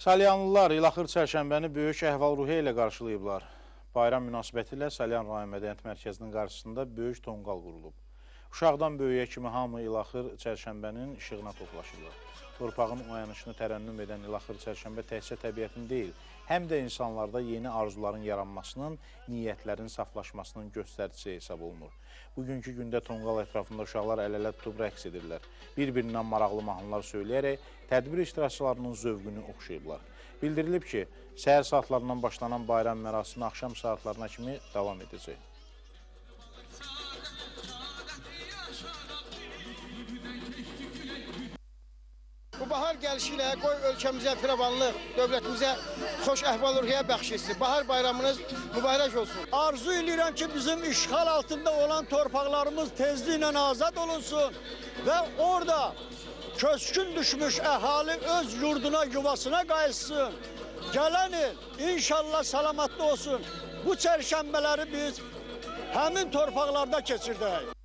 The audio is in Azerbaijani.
Salyanlılar İlaxır çərşənbəni böyük əhval-ruhiyyə ilə qarşılayıblar. Bayram münasibəti ilə Salyan rayon mədəniyyət mərkəzinin qarşısında böyük tonqal qurulub. Uşaqdan böyüyə kimi hamı İlaxır çərşənbənin işığına toplaşırlar. Torpağın oyanışını tərənnüm edən İlaxır çərşənbə təkcə təbiətin deyil, həm də insanlarda yeni arzuların yaranmasının, niyyətlərin saflaşmasının göstəricisi hesab olunur. Bugünkü gündə tonqal ətrafında uşaqlar əl-ələ tutub rəqs edirlər. Bir-birindən maraqlı mahnılar söyləyərək tədbir iştirakçılarının zövqünü oxşayıblar. Bildirilib ki, səhər saatlarından başlanan bayram mərasimi axşam saatlarına kimi davam edəcək. Bu bahar gəlişiyle qoy ölkəmizə firavanlıq, dövlətimizə xoş əhval-ruhiyyə bəxş etsin. Bahar bayramınız mübarək olsun. Arzu edirəm ki, bizim işğal altında olan torpaqlarımız tezliklə azad olunsun və orada köçkün düşmüş əhali öz yurduna, yuvasına qayıtsın. Gələn il inşallah salamatlı olsun. Bu çərşənbələri biz həmin torpaqlarda keçirdək.